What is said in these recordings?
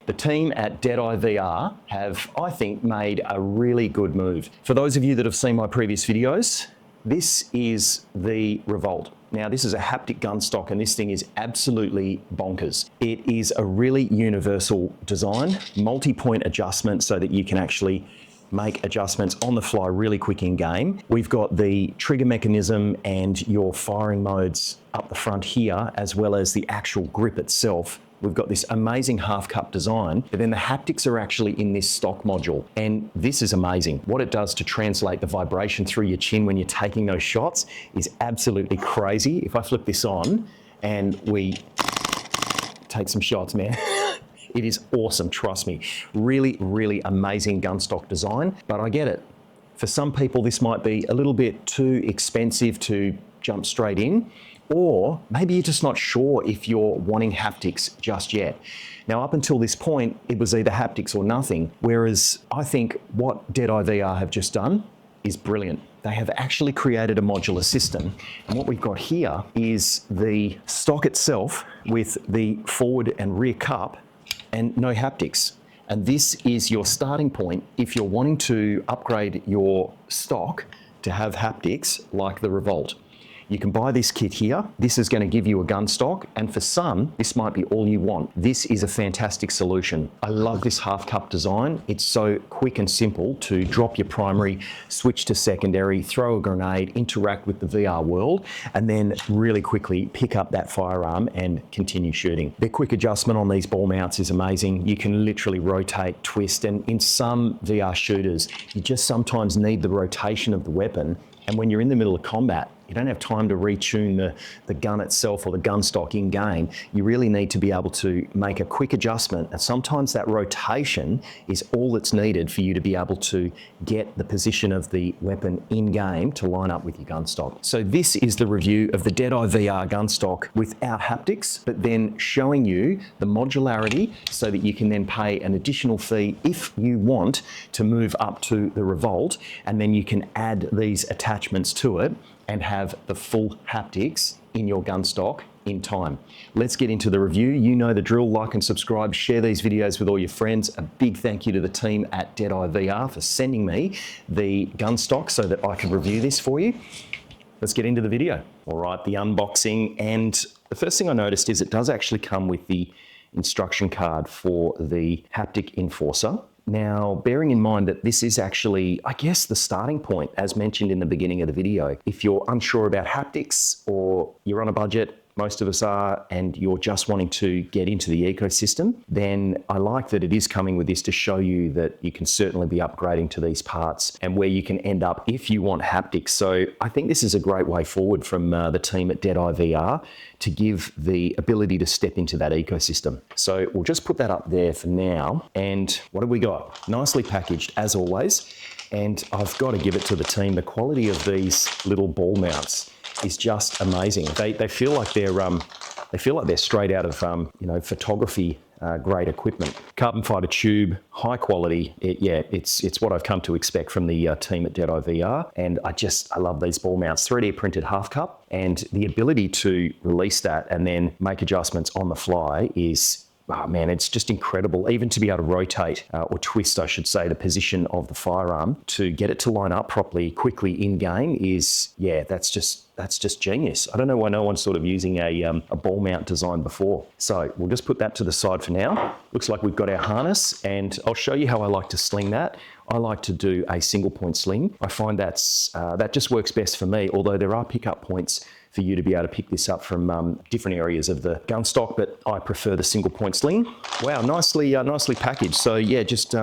The team at DeadeyeVR have, I think, made a really good move. For those of you that have seen my previous videos, this is the Revolt. Now, this is a haptic gun stock, and this thing is absolutely bonkers. It is a really universal design, multi-point adjustment so that you can actually make adjustments on the fly really quick in game. We've got the trigger mechanism and your firing modes up the front here, as well as the actual grip itself. We've got this amazing half cup design, but then the haptics are actually in this stock module. And this is amazing. What it does to translate the vibration through your chin when you're taking those shots is absolutely crazy. If I flip this on and we take some shots, man, it is awesome, trust me. Really, really amazing gun stock design, but I get it. For some people, this might be a little bit too expensive to jump straight in, or maybe you're just not sure if you're wanting haptics just yet. Now, up until this point, it was either haptics or nothing, whereas I think what DeadeyeVR have just done is brilliant. They have actually created a modular system, and what we've got here is the stock itself with the forward and rear cup and no haptics. And this is your starting point if you're wanting to upgrade your stock to have haptics like the Revolt. You can buy this kit here. This is going to give you a gun stock, and for some, this might be all you want. This is a fantastic solution. I love this half cup design. It's so quick and simple to drop your primary, switch to secondary, throw a grenade, interact with the VR world, and then really quickly pick up that firearm and continue shooting. The quick adjustment on these ball mounts is amazing. You can literally rotate, twist, and in some VR shooters, you just sometimes need the rotation of the weapon. And when you're in the middle of combat, you don't have time to retune the gun itself or the gun stock in game. You really need to be able to make a quick adjustment. And sometimes that rotation is all that's needed for you to be able to get the position of the weapon in game to line up with your gun stock. So this is the review of the DeadeyeVR gun stock without haptics, but then showing you the modularity so that you can then pay an additional fee if you want to move up to the Revolt, and then you can add these attachments to it and have the full haptics in your gun stock in time. Let's get into the review. You know the drill. Like and subscribe, share these videos with all your friends. A big thank you to the team at DeadeyeVR for sending me the gun stock so that I can review this for you. Let's get into the video. All right, the unboxing, and the first thing I noticed is it does actually come with the instruction card for the haptic enforcer. Now, bearing in mind that this is actually, I guess, the starting point, as mentioned in the beginning of the video. If you're unsure about haptics or you're on a budget, most of us are, and you're just wanting to get into the ecosystem, then I like that it is coming with this to show you that you can certainly be upgrading to these parts and where you can end up if you want haptics. So I think this is a great way forward from the team at DeadeyeVR to give the ability to step into that ecosystem. So we'll just put that up there for now. And what have we got? Nicely packaged, as always. And I've got to give it to the team. The quality of these little ball mounts is just amazing. They feel like they're straight out of photography grade equipment. Carbon fiber tube, high quality. It's what I've come to expect from the team at DeadeyeVR, and I love these ball mounts. 3D printed half cup, and the ability to release that and then make adjustments on the fly is, oh man, it's just incredible. Even to be able to rotate or twist, I should say, the position of the firearm to get it to line up properly, quickly in game is, yeah, that's just genius. I don't know why no one's sort of using a ball mount design before. So we'll just put that to the side for now. Looks like we've got our harness, and I'll show you how I like to sling that. I like to do a single point sling. I find that just works best for me, although there are pickup points for you to be able to pick this up from different areas of the gun stock, but I prefer the single point sling. Wow, nicely packaged. So yeah, just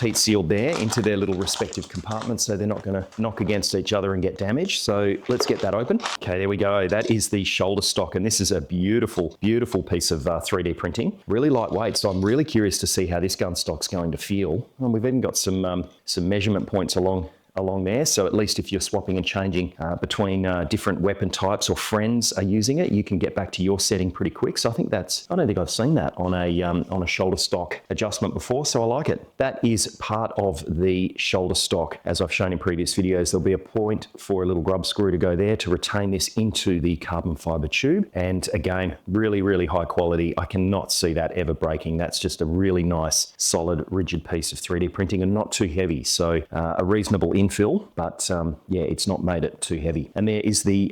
heat sealed there into their little respective compartments, so they're not going to knock against each other and get damaged. So let's get that open. Okay, there we go. That is the shoulder stock, and this is a beautiful, beautiful piece of 3D printing. Really lightweight, so I'm really curious to see how this gun stock's going to feel. And we've even got some measurement points along along there. So at least if you're swapping and changing between different weapon types or friends are using it, you can get back to your setting pretty quick. So I think that's, I don't think I've seen that on a shoulder stock adjustment before, so I like it. That is part of the shoulder stock. As I've shown in previous videos, there'll be a point for a little grub screw to go there to retain this into the carbon fiber tube. And again, really, really high quality. I cannot see that ever breaking. That's just a really nice, solid, rigid piece of 3D printing and not too heavy. So a reasonable infill, but yeah, it's not made it too heavy. And there is the,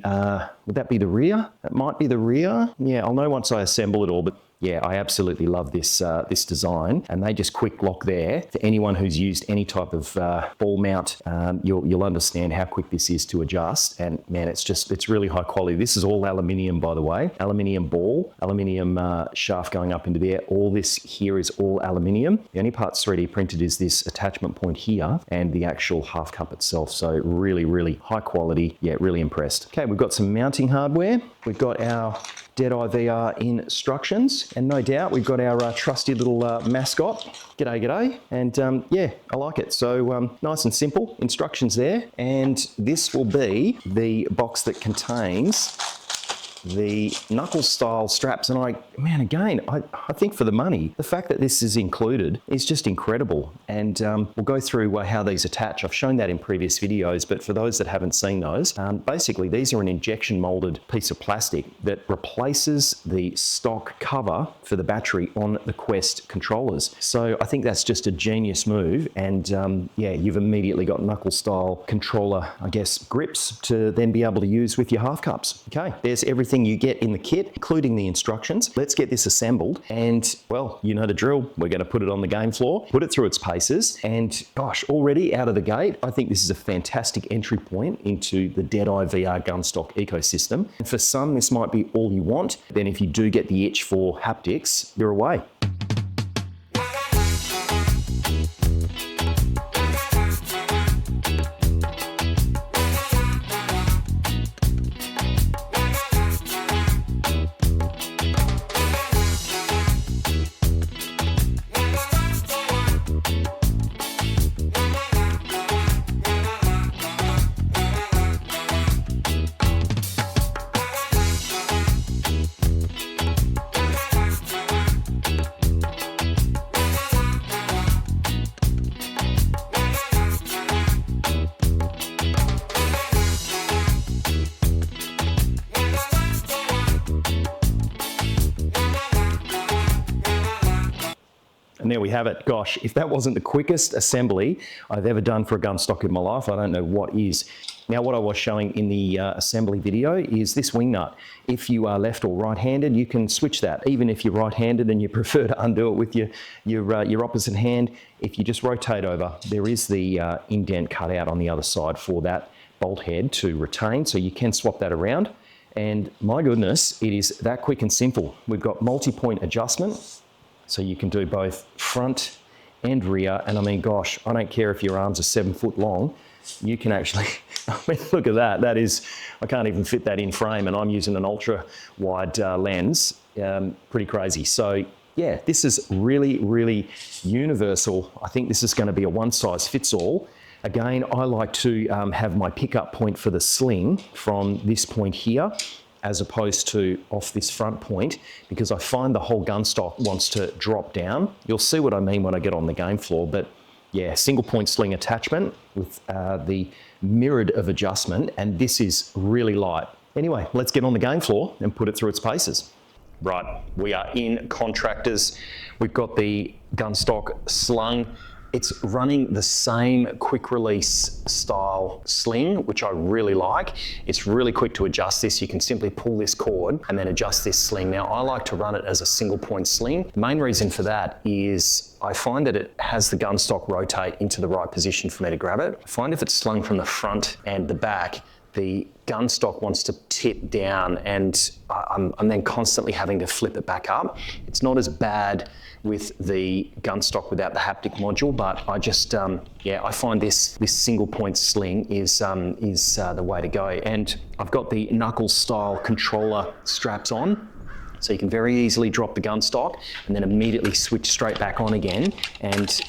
would that be the rear? That might be the rear. Yeah, I'll know once I assemble it all, but yeah, I absolutely love this this design, and they just quick lock there. For anyone who's used any type of ball mount, you'll understand how quick this is to adjust. And man, it's really high quality. This is all aluminium, by the way. Aluminium ball, aluminium shaft going up into there. All this here is all aluminium. The only part's 3D printed is this attachment point here and the actual half cup itself. So really, really high quality. Yeah, really impressed. Okay, we've got some mounting hardware. We've got our DeadeyeVR instructions, and no doubt we've got our trusty little mascot. G'day, g'day. And yeah, I like it. So nice and simple instructions there. And this will be the box that contains the knuckle style straps. And I think for the money, the fact that this is included is just incredible. And we'll go through how these attach. I've shown that in previous videos, but for those that haven't seen those, basically these are an injection molded piece of plastic that replaces the stock cover for the battery on the Quest controllers. So I think that's just a genius move. And yeah, you've immediately got knuckle style controller, I guess, grips to then be able to use with your half cups. Okay, there's everything you get in the kit, including the instructions. Let's get this assembled, and well, you know the drill. We're going to put it on the game floor, put it through its paces, and gosh, already out of the gate, I think this is a fantastic entry point into the DeadeyeVR Gunstock ecosystem. And for some, this might be all you want. Then if you do get the itch for haptics, you're away. And there we have it. Gosh, if that wasn't the quickest assembly I've ever done for a Gunstock in my life, I don't know what is. Now, what I was showing in the assembly video is this wing nut. If you are left or right-handed, you can switch that. Even if you're right-handed and you prefer to undo it with your opposite hand, if you just rotate over, there is the indent cut out on the other side for that bolt head to retain, so you can swap that around. And my goodness, it is that quick and simple. We've got multi-point adjustment, so you can do both front and rear. And I mean, gosh, I don't care if your arms are 7 foot long, you can actually, I mean, look at that. That is, I can't even fit that in frame, and I'm using an ultra wide lens. Pretty crazy. So yeah, this is really, really universal. I think this is going to be a one size fits all. Again, I like to have my pickup point for the sling from this point here, as opposed to off this front point, because I find the whole gunstock wants to drop down. You'll see what I mean when I get on the game floor, but yeah, single point sling attachment with the mirrored of adjustment, and this is really light. Anyway, let's get on the game floor and put it through its paces. Right, we are in Contractors. We've got the Gunstock slung. It's running the same quick release style sling, which I really like. It's really quick to adjust this. You can simply pull this cord and then adjust this sling. Now, I like to run it as a single point sling. The main reason for that is I find that it has the gunstock rotate into the right position for me to grab it. I find if it's slung from the front and the back, the gunstock wants to tip down, and I'm then constantly having to flip it back up. It's not as bad with the gunstock without the haptic module, but I just, yeah, I find this single point sling is the way to go. And I've got the knuckle style controller straps on. So you can very easily drop the Gunstock and then immediately switch straight back on again. And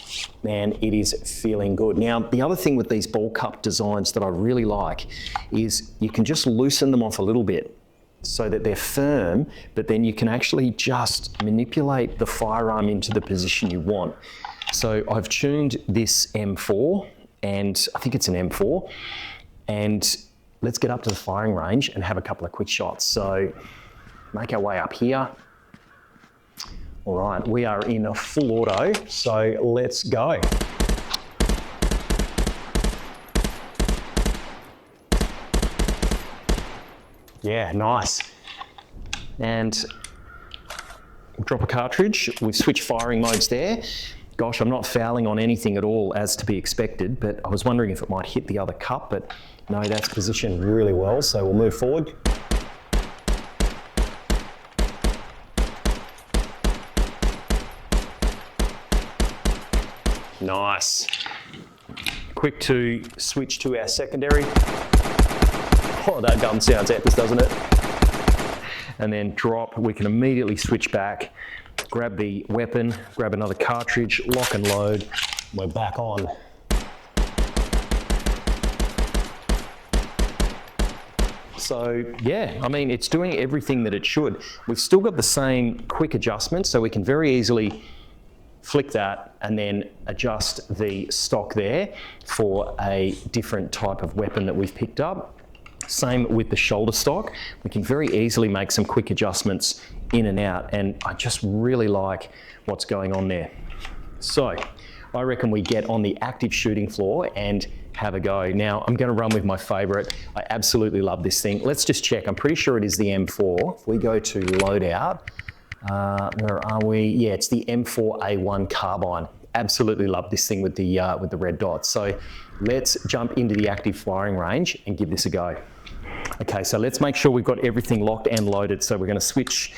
man, it is feeling good. Now, the other thing with these ball cup designs that I really like is you can just loosen them off a little bit so that they're firm, but then you can actually just manipulate the firearm into the position you want. So I've tuned this M4, and I think it's an M4, and let's get up to the firing range and have a couple of quick shots. So make our way up here. All right, we are in a full auto, so let's go. Yeah, nice. And we'll drop a cartridge. We've switched firing modes there. Gosh, I'm not fouling on anything at all as to be expected, but I was wondering if it might hit the other cup, but no, that's positioned really well, so we'll move forward. Nice. Quick to switch to our secondary. Oh, that gun sounds epic, doesn't it? And then drop, we can immediately switch back, grab the weapon, grab another cartridge, lock and load, we're back on. So yeah, I mean, it's doing everything that it should. We've still got the same quick adjustment, so we can very easily flick that and then adjust the stock there for a different type of weapon that we've picked up. Same with the shoulder stock. We can very easily make some quick adjustments in and out, and I just really like what's going on there. So I reckon we get on the active shooting floor and have a go. Now I'm going to run with my favorite. I absolutely love this thing. Let's just check. I'm pretty sure it is the M4. If we go to loadout, where are we? Yeah, it's the M4A1 carbine. Absolutely love this thing with the red dots. So let's jump into the active firing range and give this a go. Okay, so let's make sure we've got everything locked and loaded. So we're going to switch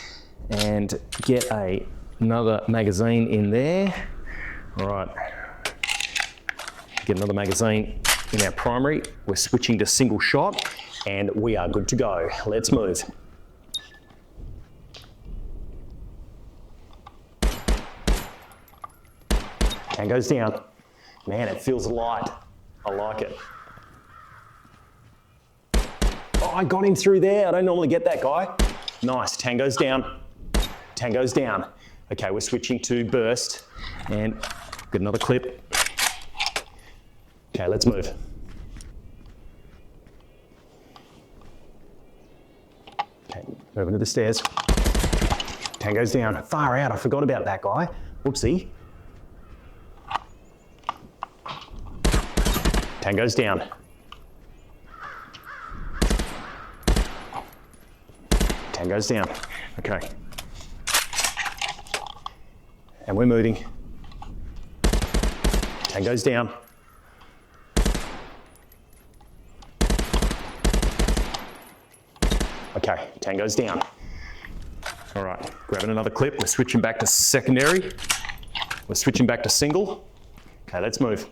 and get another magazine in there. All right, get another magazine in our primary. We're switching to single shot and we are good to go. Let's move. And goes down. Man, it feels light. I like it. Oh, I got him through there. I don't normally get that guy. Nice, tango's down. Tango's down. Okay, we're switching to burst and get another clip. Okay, let's move. Okay, moving to the stairs. Tango's down. Far out, I forgot about that guy. Whoopsie. Tango's down. Tango's down. Okay. And we're moving. Tango's down. Okay, tango's down. All right, grabbing another clip. We're switching back to secondary. We're switching back to single. Okay, let's move.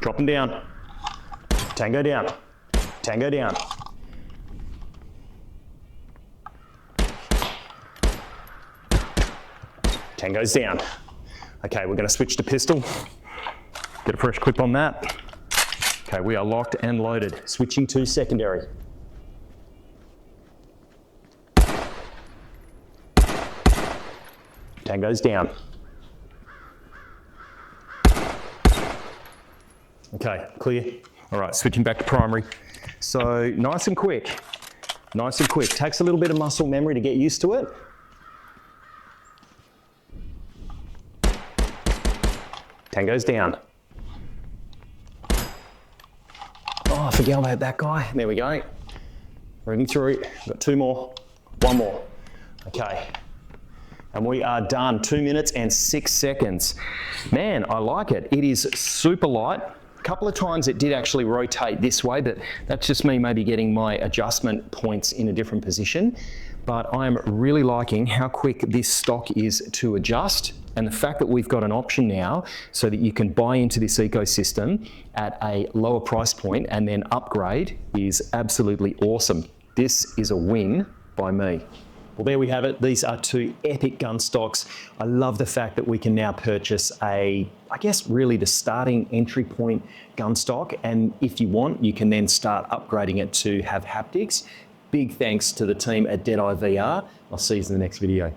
Dropping down. Tango down. Tango down. Tango's down. Okay, we're going to switch to pistol. Get a fresh clip on that. Okay, we are locked and loaded. Switching to secondary. Tango's down. Okay, clear. All right, switching back to primary. So nice and quick. Nice and quick. Takes a little bit of muscle memory to get used to it. Tango's down. Oh, I forgot about that guy. There we go. Moving through. Got two more. One more. Okay. And we are done. 2 minutes and 6 seconds. Man, I like it. It is super light. A couple of times it did actually rotate this way, but that's just me maybe getting my adjustment points in a different position. But I'm really liking how quick this stock is to adjust. And the fact that we've got an option now so that you can buy into this ecosystem at a lower price point and then upgrade is absolutely awesome. This is a win by me. Well, there we have it. These are two epic gun stocks. I love the fact that we can now purchase I guess really the starting entry point gun stock. And if you want, you can then start upgrading it to have haptics. Big thanks to the team at DeadeyeVR. I'll see you in the next video.